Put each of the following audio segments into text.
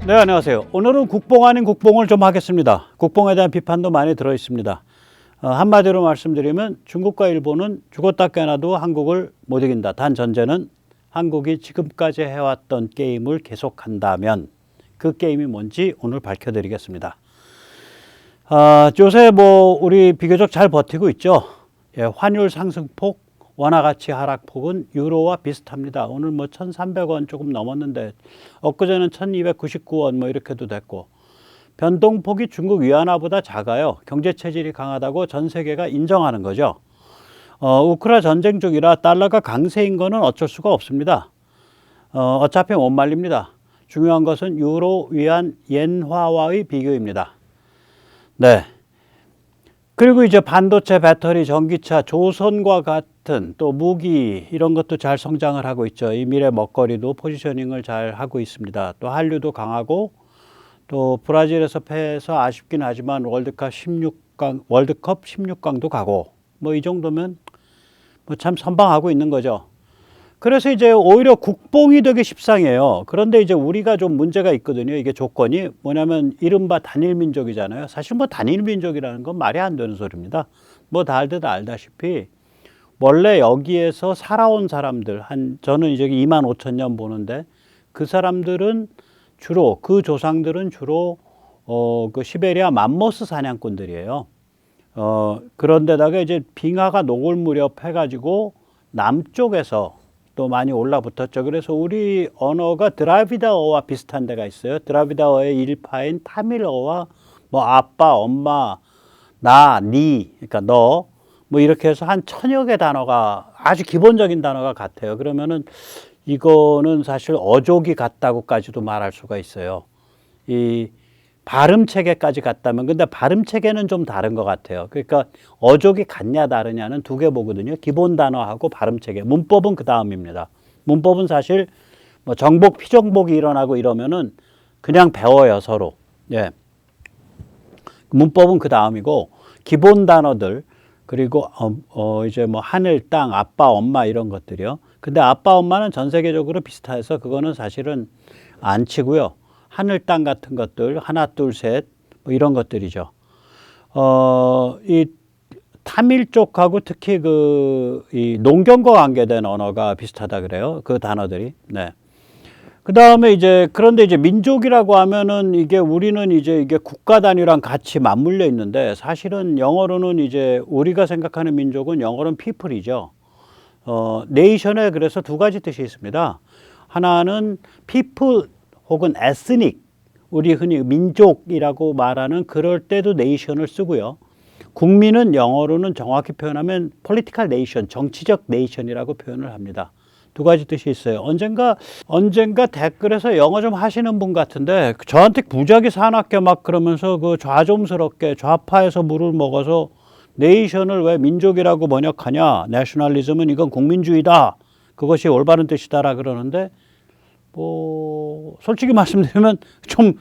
네, 안녕하세요. 오늘은 국뽕 아닌 국뽕을 좀 하겠습니다. 국뽕에 대한 비판도 많이 들어 있습니다. 한마디로 말씀드리면 중국과 일본은 죽었다 깨어나도 한국을 못 이긴다. 단 전제는 한국이 지금까지 해왔던 게임을 계속한다면 그 게임이 뭔지 오늘 밝혀드리겠습니다. 요새 우리 비교적 잘 버티고 있죠. 예, 환율 상승폭, 원화 가치 하락폭은 유로와 비슷합니다. 오늘 1,300원 조금 넘었는데 엊그제는 1,299원 이렇게도 됐고, 변동폭이 중국 위안화보다 작아요. 경제 체질이 강하다고 전 세계가 인정하는 거죠. 우크라 전쟁 중이라 달러가 강세인 거는 어쩔 수가 없습니다. 어차피 못 말립니다. 중요한 것은 유로, 위안, 엔화와의 비교입니다. 네. 그리고 이제 반도체, 배터리, 전기차, 조선과 같은 또 무기 이런 것도 잘 성장을 하고 있죠. 이 미래 먹거리도 포지셔닝을 잘 하고 있습니다. 또 한류도 강하고, 또 브라질에서 패해서 아쉽긴 하지만 월드컵 16강도 가고, 이 정도면 참 선방하고 있는 거죠. 그래서 이제 오히려 국뽕이 되게 십상이에요. 그런데 이제 우리가 좀 문제가 있거든요. 이게 조건이 뭐냐면 이른바 단일민족이잖아요. 사실 단일민족이라는 건 말이 안 되는 소리입니다. 다들 알다시피 원래 여기에서 살아온 사람들, 저는 이제 25,000년 보는데 그 사람들은 주로, 그 조상들은 주로 그 시베리아 맘모스 사냥꾼들이에요. 그런데다가 이제 빙하가 녹을 무렵 해가지고 남쪽에서 또 많이 올라붙었죠. 그래서 우리 언어가 드라비다어와 비슷한 데가 있어요. 드라비다어의 일파인 타밀어와 아빠, 엄마, 나, 니, 그러니까 너, 이렇게 해서 한 1000여 개 단어가 아주 기본적인 단어가 같아요. 그러면은 이거는 사실 어족이 같다고까지도 말할 수가 있어요. 이 발음 체계까지 같다면, 근데 발음 체계는 좀 다른 것 같아요. 그러니까 어족이 같냐 다르냐는 두 개 보거든요. 기본 단어하고 발음 체계. 문법은 그 다음입니다. 문법은 사실 정복, 피정복이 일어나고 이러면은 그냥 배워요, 서로. 예. 문법은 그 다음이고, 기본 단어들, 그리고 이제 하늘, 땅, 아빠, 엄마 이런 것들이요. 근데 아빠, 엄마는 전 세계적으로 비슷해서 그거는 사실은 안 치고요. 하늘, 땅 같은 것들, 하나, 둘, 셋, 이런 것들이죠. 이 타밀 쪽하고 특히 이 농경과 관계된 언어가 비슷하다 그래요. 그 단어들이. 네. 그 다음에 그런데 민족이라고 하면은 우리는 이게 국가 단위랑 같이 맞물려 있는데 사실은 영어로는 우리가 생각하는 민족은 영어로는 people이죠. 네이션에 그래서 두 가지 뜻이 있습니다. 하나는 people 혹은 ethnic, 우리 흔히 민족이라고 말하는 그럴 때도 네이션을 쓰고요. 국민은 영어로는 정확히 표현하면 political nation, 정치적 네이션이라고 표현을 합니다. 두 가지 뜻이 있어요. 언젠가 댓글에서 영어 좀 하시는 분 같은데 저한테 무지하게 사납게 그러면서 좌좀스럽게 좌파에서 물을 먹어서 네이션을 왜 민족이라고 번역하냐, 내셔널리즘은 이건 국민주의다, 그것이 올바른 뜻이다라 그러는데 솔직히 말씀드리면 좀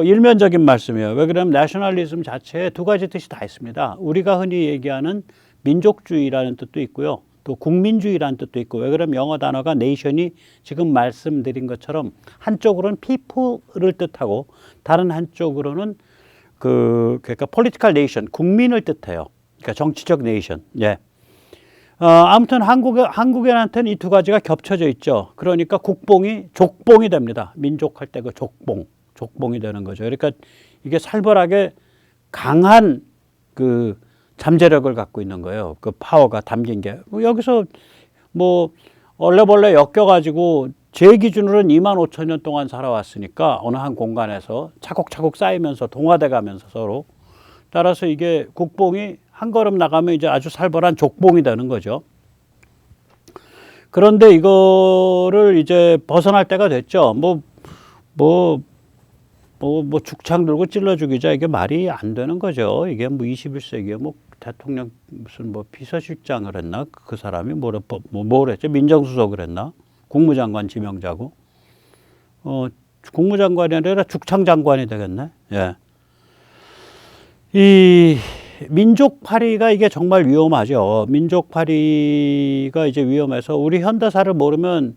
일면적인 말씀이에요. 왜 그러냐면 내셔널리즘 자체에 두 가지 뜻이 다 있습니다. 우리가 흔히 얘기하는 민족주의라는 뜻도 있고요. 또 국민주의라는 뜻도 있고, 왜 그러면 영어 단어가 네이션이 지금 말씀드린 것처럼 한쪽으로는 people을 뜻하고 다른 한쪽으로는 그러니까 political nation, 국민을 뜻해요. 그러니까 정치적 네이션. 예. 아무튼 한국인한테는 이 두 가지가 겹쳐져 있죠. 그러니까 족봉이 됩니다. 민족할 때 족봉이 되는 거죠. 그러니까 이게 살벌하게 강한 잠재력을 갖고 있는 거예요. 그 파워가 담긴 게. 여기서 얼레벌레 엮여가지고 제 기준으로는 25,000년 동안 살아왔으니까 어느 한 공간에서 차곡차곡 쌓이면서 동화돼 가면서 서로. 따라서 이게 국뽕이 한 걸음 나가면 이제 아주 살벌한 족봉이 되는 거죠. 그런데 이거를 벗어날 때가 됐죠. 죽창 들고 찔러 죽이자, 이게 말이 안 되는 거죠. 이게 21세기에 대통령 무슨 비서실장을 했나? 그 사람이 뭘 했죠? 민정수석을 했나? 국무장관 지명자고. 국무장관이 아니라 죽창장관이 되겠네. 예. 이 민족파리가 이게 정말 위험하죠. 민족파리가 위험해서 우리 현대사를 모르면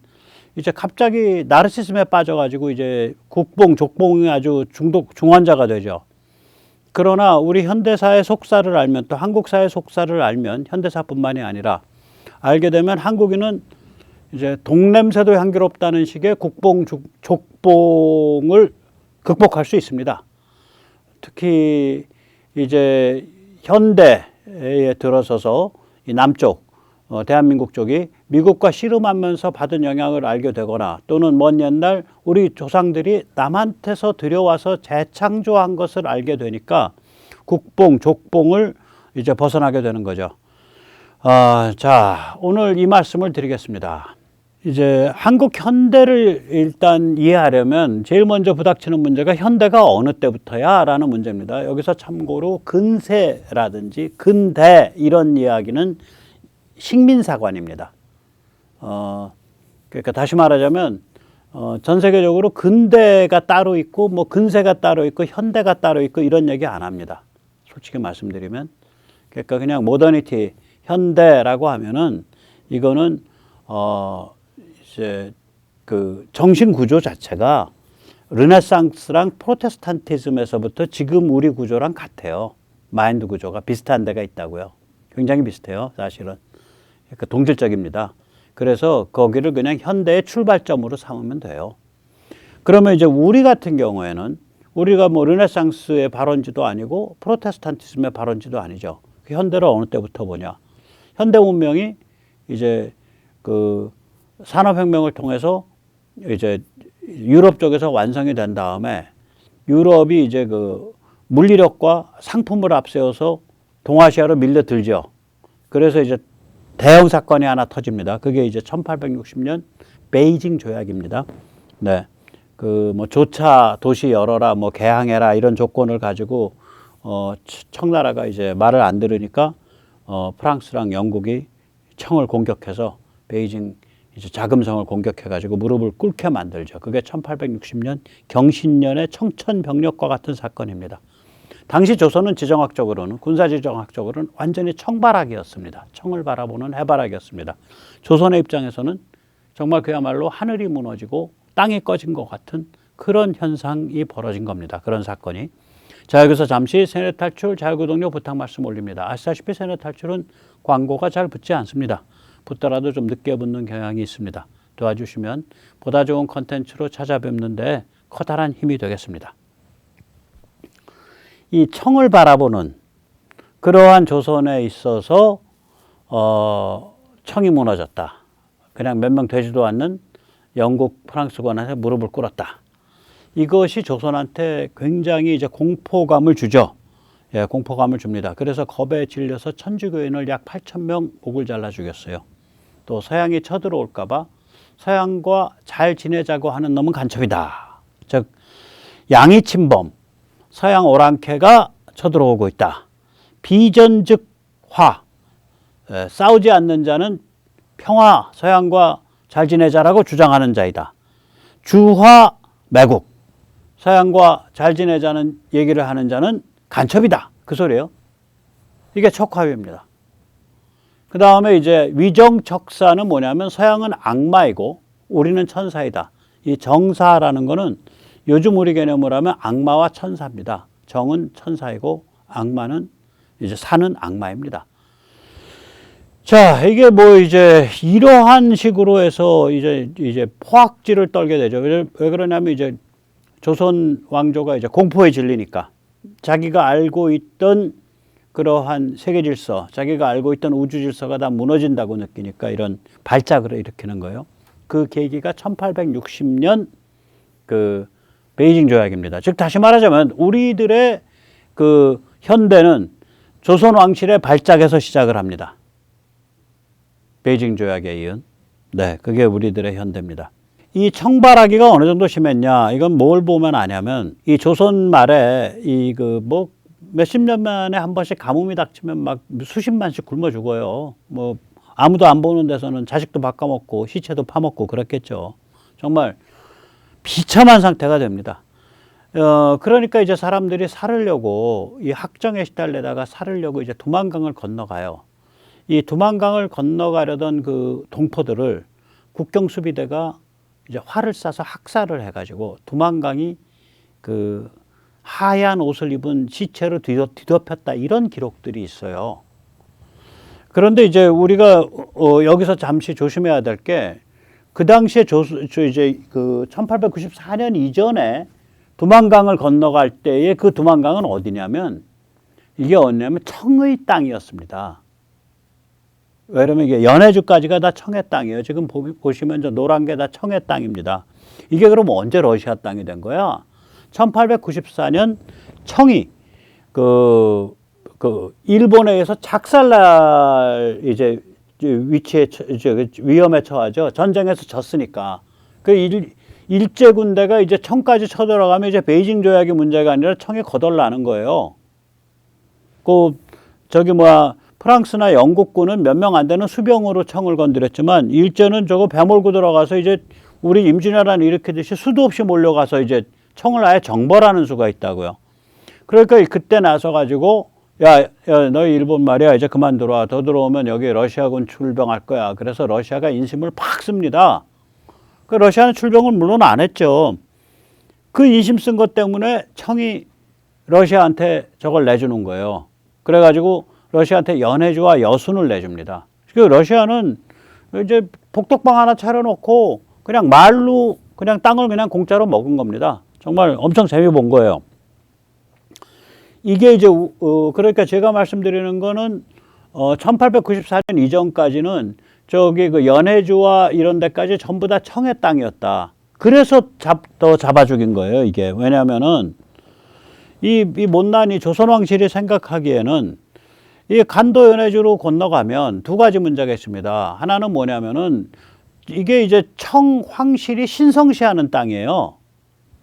이제 갑자기 나르시즘에 빠져가지고 이제 국뽕, 족뽕이 아주 중환자가 되죠. 그러나 우리 현대사의 속사를 알면, 또 한국사의 속사를 알면, 현대사뿐만이 아니라 알게 되면 한국인은 이제 동냄새도 향기롭다는 식의 국뽕, 족뽕을 극복할 수 있습니다. 특히 이제 현대에 들어서서 이 남쪽, 대한민국 쪽이 미국과 씨름하면서 받은 영향을 알게 되거나, 또는 먼 옛날 우리 조상들이 남한테서 들여와서 재창조한 것을 알게 되니까 국뽕, 족뽕을 이제 벗어나게 되는 거죠. 자, 오늘 이 말씀을 드리겠습니다. 이제 한국 현대를 일단 이해하려면 제일 먼저 부닥치는 문제가 현대가 어느 때부터야? 라는 문제입니다. 여기서 참고로 근세라든지 근대 이런 이야기는 식민사관입니다. 그러니까 다시 말하자면 전 세계적으로 근대가 따로 있고 뭐 근세가 따로 있고 현대가 따로 있고 이런 얘기 안 합니다. 솔직히 말씀드리면. 그러니까 그냥 모더니티, 현대라고 하면은 이거는 이제 그 정신 구조 자체가 르네상스랑 프로테스탄티즘에서부터 지금 우리 구조랑 같아요. 마인드 구조가 비슷한 데가 있다고요. 굉장히 비슷해요, 사실은. 그러니까 동질적입니다. 그래서 거기를 그냥 현대의 출발점으로 삼으면 돼요. 그러면 이제 우리 같은 경우에는 우리가 뭐 르네상스의 발원지도 아니고 프로테스탄티즘의 발원지도 아니죠. 그 현대를 어느 때부터 보냐? 현대 문명이 이제 그 산업혁명을 통해서 이제 유럽 쪽에서 완성이 된 다음에 유럽이 이제 그 물리력과 상품을 앞세워서 동아시아로 밀려들죠. 그래서 이제 대형 사건이 하나 터집니다. 그게 이제 1860년 베이징 조약입니다. 네. 그 뭐 조차 도시 열어라, 뭐 개항해라 이런 조건을 가지고 청나라가 이제 말을 안 들으니까 프랑스랑 영국이 청을 공격해서 베이징 이제 자금성을 공격해가지고 무릎을 꿇게 만들죠. 그게 1860년 경신년의 청천벽력과 같은 사건입니다. 당시 조선은 지정학적으로는, 군사지정학적으로는 완전히 청바라기였습니다. 청을 바라보는 해바라기였습니다. 조선의 입장에서는 정말 그야말로 하늘이 무너지고 땅이 꺼진 것 같은 그런 현상이 벌어진 겁니다. 그런 사건이. 자, 여기서 잠시 세뇌탈출 자유구독료 부탁 말씀 올립니다. 아시다시피 세뇌탈출은 광고가 잘 붙지 않습니다. 붙더라도 좀 늦게 붙는 경향이 있습니다. 도와주시면 보다 좋은 컨텐츠로 찾아뵙는데 커다란 힘이 되겠습니다. 이 청을 바라보는 그러한 조선에 있어서 청이 무너졌다. 그냥 몇 명 되지도 않는 영국, 프랑스관한테 무릎을 꿇었다. 이것이 조선한테 굉장히 이제 공포감을 주죠. 예, 공포감을 줍니다. 그래서 겁에 질려서 천주교인을 약 8,000명 목을 잘라 죽였어요. 또 서양이 쳐들어올까봐 서양과 잘 지내자고 하는 놈은 간첩이다. 즉 양이 침범, 서양 오랑캐가 쳐들어오고 있다. 비전즉화, 싸우지 않는 자는 평화, 서양과 잘 지내자라고 주장하는 자이다. 주화 매국, 서양과 잘 지내자는 얘기를 하는 자는 간첩이다. 그 소리예요. 이게 척화위입니다. 그 다음에 이제 위정척사는 뭐냐면 서양은 악마이고 우리는 천사이다. 이 정사라는 거는 요즘 우리 개념으로 하면 악마와 천사입니다. 정은 천사이고 악마는 이제 사는 악마입니다. 자, 이게 뭐 이제 이러한 식으로 해서 이제 포악질을 떨게 되죠. 왜 그러냐면 이제 조선 왕조가 이제 공포에 질리니까 자기가 알고 있던 그러한 세계 질서, 자기가 알고 있던 우주 질서가 다 무너진다고 느끼니까 이런 발작을 일으키는 거예요. 그 계기가 1860년 그 베이징 조약입니다. 즉 다시 말하자면 우리들의 그 현대는 조선 왕실의 발작에서 시작을 합니다. 베이징 조약에 이은. 네, 그게 우리들의 현대입니다. 이 청바라기가 어느 정도 심했냐? 이건 뭘 보면 아냐면 이 조선 말에 이 그 뭐 몇십 년 만에 한 번씩 가뭄이 닥치면 막 수십만씩 굶어 죽어요. 뭐 아무도 안 보는 데서는 자식도 바꿔먹고 시체도 파먹고 그랬겠죠. 정말 비참한 상태가 됩니다. 그러니까 이제 사람들이 살으려고 이 학정에 시달리다가 살으려고 이제 두만강을 건너가요. 이 두만강을 건너가려던 그 동포들을 국경수비대가 이제 활을 쏴서 학살을 해가지고 두만강이 그 하얀 옷을 입은 시체로 뒤덮였다 이런 기록들이 있어요. 그런데 이제 우리가 여기서 잠시 조심해야 될 게 그 당시에 이제 그 1894년 이전에 두만강을 건너갈 때의 그 두만강은 어디냐면 이게 어디냐면 청의 땅이었습니다. 왜냐면 이게 연해주까지가 다 청의 땅이에요. 지금 보시면 저 노란 게 다 청의 땅입니다. 이게 그럼 언제 러시아 땅이 된 거야? 1894년 청이 그 일본에 의해서 작살날 이제 위치에 이제 위험에 처하죠. 전쟁에서 졌으니까. 그 일제 군대가 이제 청까지 쳐들어가면 이제 베이징 조약이 문제가 아니라 청이 거덜나는 거예요. 그 저기 뭐야 프랑스나 영국군은 몇 명 안 되는 수병으로 청을 건드렸지만 일제는 저거 배 몰고 들어가서 이제 우리 임진왜란 일으키듯이 수도 없이 몰려가서 이제 청을 아예 정벌하는 수가 있다고요. 그러니까 그때 나서 가지고 야, 너희 일본 말이야 이제 그만 들어와. 더 들어오면 여기 러시아군 출병할 거야. 그래서 러시아가 인심을 팍 씁니다. 그 러시아는 출병을 물론 안 했죠. 그 인심 쓴 것 때문에 청이 러시아한테 저걸 내주는 거예요. 그래가지고 러시아한테 연해주와 여순을 내줍니다. 그 러시아는 이제 복덕방 하나 차려놓고 그냥 말로 그냥 땅을 그냥 공짜로 먹은 겁니다. 정말 엄청 재미 본 거예요. 이게 이제 그러니까 제가 말씀드리는 거는 1894년 이전까지는 저기 그 연해주와 이런 데까지 전부 다 청의 땅이었다. 그래서 더 잡아 죽인 거예요, 이게. 왜냐면은 이 못난이 조선왕실이 생각하기에는 이 간도 연해주로 건너가면 두 가지 문제가 있습니다. 하나는 뭐냐면은 이게 이제 청 황실이 신성시하는 땅이에요.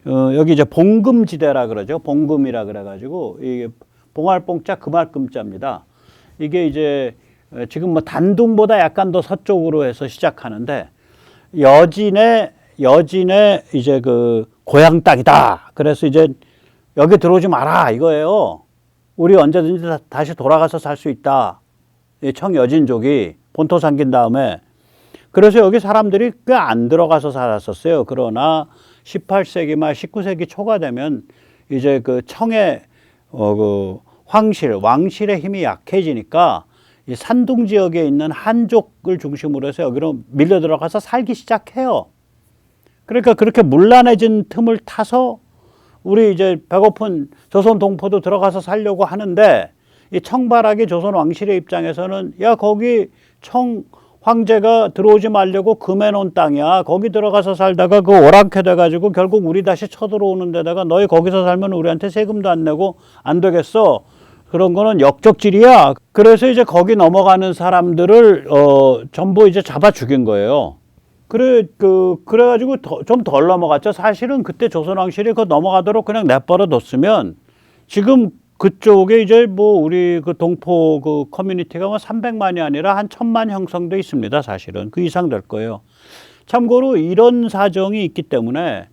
여기 이제 봉금지대라 그러죠. 봉금이라 그래가지고 이게 봉알봉자 금알금자입니다. 이게 이제 지금 뭐 단둥보다 약간 더 서쪽으로 해서 시작하는데 여진의 이제 그 고향 땅이다. 그래서 이제 여기 들어오지 마라 이거예요. 우리 언제든지 다시 돌아가서 살 수 있다. 청여진족이 본토 삼긴 다음에 그래서 여기 사람들이 꽤 안 들어가서 살았었어요. 그러나 18세기 말 19세기 초가 되면 이제 그 청의 그 왕실의 힘이 약해지니까 이 산둥 지역에 있는 한족을 중심으로 해서 여기로 밀려 들어가서 살기 시작해요. 그러니까 그렇게 문란해진 틈을 타서 우리 이제 배고픈 조선 동포도 들어가서 살려고 하는데 이 청바라기 조선 왕실의 입장에서는 야 거기 청 황제가 들어오지 말려고 금해놓은 땅이야. 거기 들어가서 살다가 그 오락해 돼가지고 결국 우리 다시 쳐들어오는 데다가 너희 거기서 살면 우리한테 세금도 안 내고 안 되겠어. 그런 거는 역적질이야. 그래서 이제 거기 넘어가는 사람들을 전부 이제 잡아 죽인 거예요. 그래가지고 좀 덜 넘어갔죠. 사실은 그때 조선왕실이 그 넘어가도록 그냥 내버려 뒀으면 지금 그쪽에 이제 뭐 우리 그 동포 그 커뮤니티가 뭐 300만이 아니라 한 1000만 형성돼 있습니다. 사실은 그 이상 될 거예요. 참고로 이런 사정이 있기 때문에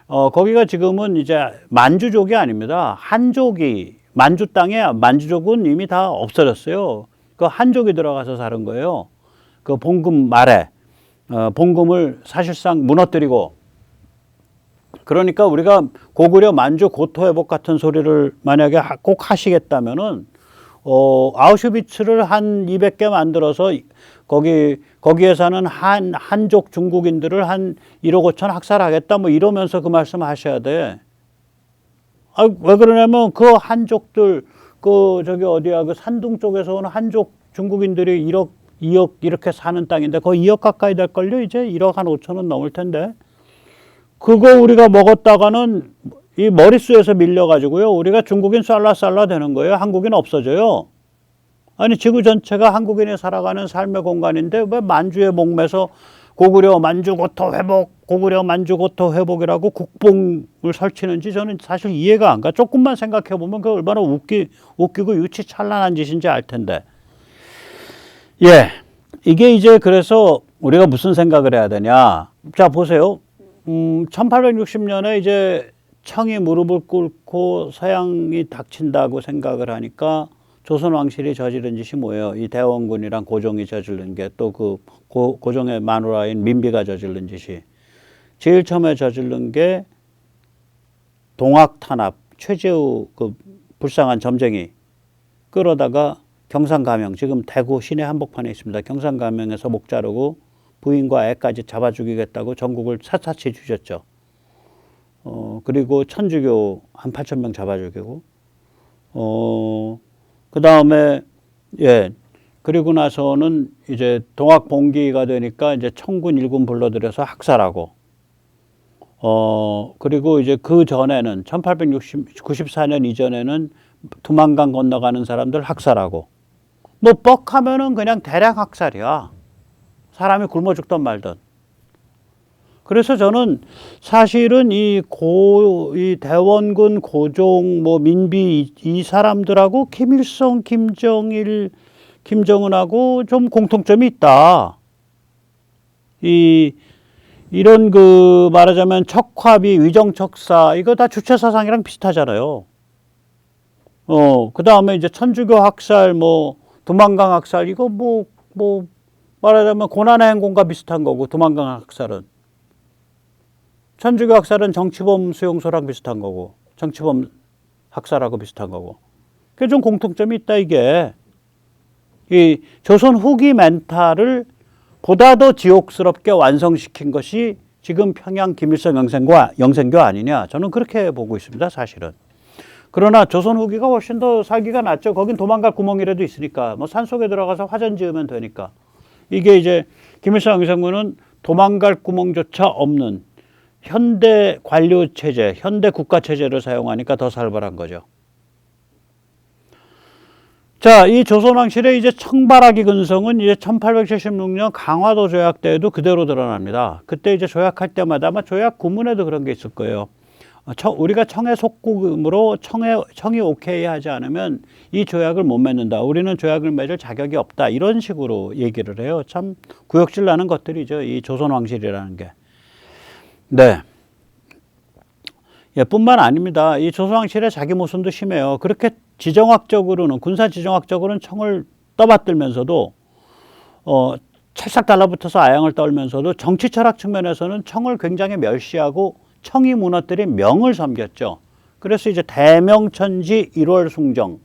거기가 지금은 이제 만주족이 아닙니다. 한족이 만주 땅에 만주족은 이미 다 없어졌어요. 그 한족이 들어가서 사는 거예요. 그 봉금 말에 봉금을 사실상 무너뜨리고 그러니까 우리가 고구려 만주 고토 회복 같은 소리를 만약에 꼭 하시겠다면은 아우슈비츠를 한 200개 만들어서 거기에 사는 한족 중국인들을 한 1억 5천 학살하겠다 뭐 이러면서 그 말씀 하셔야 돼. 아, 왜 그러냐면 그 한족들 그 저기 어디야 그 산둥 쪽에서 온 한족 중국인들이 1억 2억 이렇게 사는 땅인데 거의 2억 가까이 될걸요. 이제 1억 한 5천은 넘을 텐데 그거 우리가 먹었다가는 이 머릿수에서 밀려가지고요. 우리가 중국인 쌀라쌀라 되는 거예요. 한국인 없어져요. 아니 지구 전체가 한국인이 살아가는 삶의 공간인데 왜 만주에 목매서 고구려 만주고토 회복, 고구려 만주고토 회복이라고 국뽕을 설치는지 저는 사실 이해가 안 가. 조금만 생각해 보면 그 얼마나 웃기고 유치찬란한 짓인지 알 텐데. 예, 이게 이제 그래서 우리가 무슨 생각을 해야 되냐. 자 보세요. 1860년에 이제 청이 무릎을 꿇고 서양이 닥친다고 생각을 하니까 조선 왕실이 저지른 짓이 뭐예요? 이 대원군이랑 고종이 저지른 게 또 그 고종의 마누라인 민비가 저지른 짓이 제일 처음에 저지른 게 동학 탄압, 최재우 그 불쌍한 점쟁이 끌어다가 경상감형, 지금 대구 시내 한복판에 있습니다. 경상감형에서 목 자르고 부인과 애까지 잡아 죽이겠다고 전국을 샅샅이 뒤졌죠. 그리고 천주교 한 8천 명 잡아 죽이고, 그 다음에, 예, 그리고 나서는 이제 동학 봉기가 되니까 이제 청군 일군 불러들여서 학살하고, 그리고 이제 그 전에는 1894년 이전에는 두만강 건너가는 사람들 학살하고, 뭐 뻑하면은 그냥 대량 학살이야. 사람이 굶어 죽던 말든. 그래서 저는 사실은 이 대원군, 고종, 뭐 민비 이 사람들하고 김일성, 김정일, 김정은하고 좀 공통점이 있다. 이런 그 말하자면 척화비, 위정척사 이거 다 주체사상이랑 비슷하잖아요. 그 다음에 이제 천주교 학살, 뭐 두만강 학살 이거 뭐 말하자면 고난의 행군과 비슷한 거고, 두만강 학살은 천주교 학살은 정치범 수용소랑 비슷한 거고, 정치범 학살하고 비슷한 거고. 그게 좀 공통점이 있다 이게. 이 조선 후기 멘탈을 보다 더 지옥스럽게 완성시킨 것이 지금 평양 김일성 영생교 아니냐, 저는 그렇게 보고 있습니다 사실은. 그러나 조선 후기가 훨씬 더 살기가 낫죠. 거긴 도망갈 구멍이라도 있으니까, 뭐 산속에 들어가서 화전 지으면 되니까. 이게 이제 김일성 영생군은 도망갈 구멍조차 없는 현대 관료 체제, 현대 국가 체제를 사용하니까 더 살벌한 거죠. 자, 이 조선왕실의 이제 청바라기 근성은 이제 1876년 강화도 조약 때에도 그대로 드러납니다. 그때 이제 조약할 때마다 아마 조약 구문에도 그런 게 있을 거예요. 우리가 청해 속국으로 청이 오케이 하지 않으면 이 조약을 못 맺는다. 우리는 조약을 맺을 자격이 없다. 이런 식으로 얘기를 해요. 참 구역질 나는 것들이죠. 이 조선왕실이라는 게. 네. 예, 뿐만 아닙니다. 이 조선왕실의 자기 모순도 심해요. 그렇게 지정학적으로는, 군사 지정학적으로는 청을 떠받들면서도, 찰싹 달라붙어서 아양을 떨면서도 정치 철학 측면에서는 청을 굉장히 멸시하고 청이 무너뜨린 명을 섬겼죠. 그래서 이제 대명천지 1월 숭정.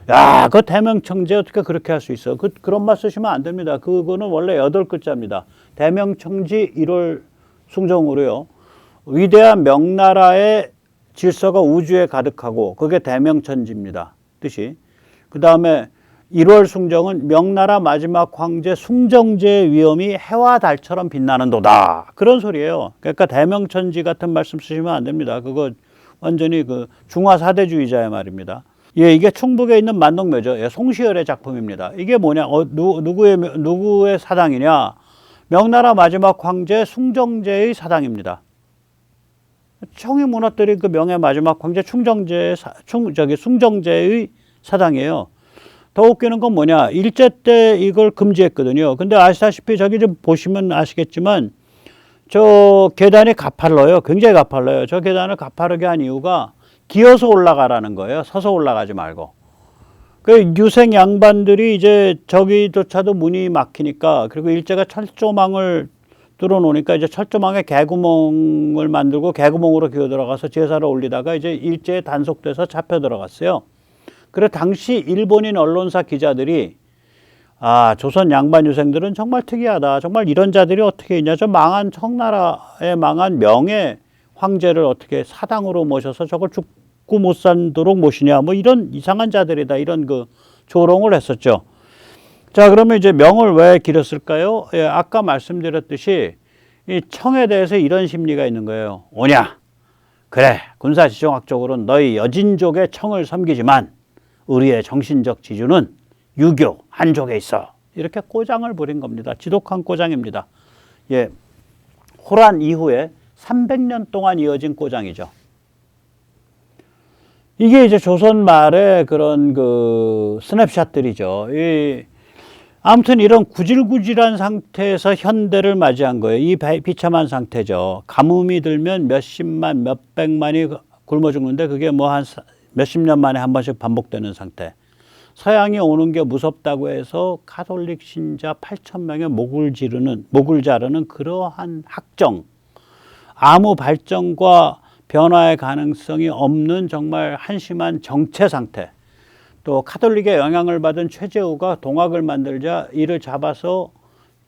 야, 그 대명천지 어떻게 그렇게 할 수 있어? 그런 말 쓰시면 안 됩니다. 그거는 원래 8글자입니다. 대명천지 1월 숭정으로요. 위대한 명나라의 질서가 우주에 가득하고 그게 대명천지입니다. 뜻이. 그 다음에 1월 숭정은 명나라 마지막 황제 숭정제의 위엄이 해와 달처럼 빛나는 도다. 그런 소리예요. 그러니까 대명천지 같은 말씀 쓰시면 안 됩니다. 그거 완전히 그 중화 사대주의자의 말입니다. 예, 이게 충북에 있는 만덕묘죠. 예, 송시열의 작품입니다. 이게 뭐냐? 누구의 사당이냐? 명나라 마지막 황제 숭정제의 사당입니다. 청이 무너뜨린 그 명의 마지막 황제 숭정제의 사당이에요. 더 웃기는 건 뭐냐? 일제 때 이걸 금지했거든요. 근데 아시다시피 저기 좀 보시면 아시겠지만 저 계단이 가팔러요. 굉장히 가팔러요. 저 계단을 가파르게 한 이유가 기어서 올라가라는 거예요. 서서 올라가지 말고. 그 유생 양반들이 이제 저기조차도 문이 막히니까, 그리고 일제가 철조망을 뚫어놓으니까 이제 철조망에 개구멍을 만들고 개구멍으로 기어 들어가서 제사를 올리다가 이제 일제에 단속돼서 잡혀 들어갔어요. 그래 당시 일본인 언론사 기자들이 조선 양반 유생들은 정말 특이하다. 정말 이런 자들이 어떻게 있냐. 저 망한 청나라의 망한 명예 황제를 어떻게 사당으로 모셔서 저걸 죽고 못 산도록 모시냐. 뭐 이런 이상한 자들이다. 이런 그 조롱을 했었죠. 자, 그러면 이제 명을 왜 기렸을까요? 예, 아까 말씀드렸듯이 이 청에 대해서 이런 심리가 있는 거예요. 오냐? 그래, 군사지정학적으로는 너희 여진족의 청을 섬기지만 우리의 정신적 지주는 유교, 한족에 있어. 이렇게 꼬장을 부린 겁니다. 지독한 꼬장입니다. 예, 호란 이후에 300년 동안 이어진 꼬장이죠. 이게 이제 조선 말의 그런 그 스냅샷들이죠. 아무튼 이런 구질구질한 상태에서 현대를 맞이한 거예요. 이 비참한 상태죠. 가뭄이 들면 몇십만, 몇백만이 굶어 죽는데 그게 뭐 한 몇십 년 만에 한 번씩 반복되는 상태. 서양이 오는 게 무섭다고 해서 가톨릭 신자 8천 명의 목을 자르는 그러한 학정. 아무 발전과 변화의 가능성이 없는 정말 한심한 정체 상태. 또 카톨릭의 영향을 받은 최재우가 동학을 만들자 이를 잡아서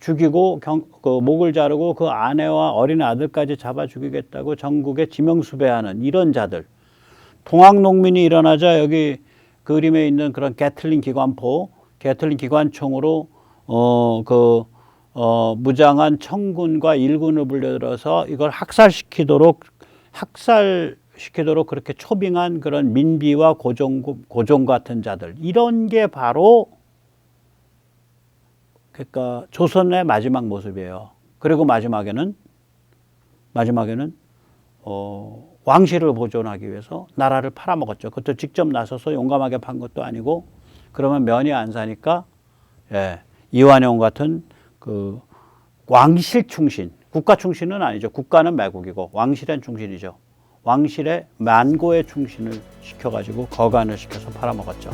죽이고 그 목을 자르고 그 아내와 어린 아들까지 잡아 죽이겠다고 전국에 지명수배하는 이런 자들. 동학 농민이 일어나자 여기 그림에 있는 그런 게틀링 기관포, 게틀링 기관총으로 무장한 청군과 일군을 불려들어서 이걸 학살시키도록 그렇게 초빙한 그런 민비와 고종 같은 자들, 이런 게 바로 그러니까 조선의 마지막 모습이에요. 그리고 마지막에는 왕실을 보존하기 위해서 나라를 팔아먹었죠. 그것도 직접 나서서 용감하게 판 것도 아니고, 그러면 면이 안 사니까 이완용 같은 그 왕실 충신, 국가 충신은 아니죠. 국가는 매국이고 왕실엔 충신이죠. 왕실의 만고의 충신을 시켜가지고 거간을 시켜서 팔아먹었죠.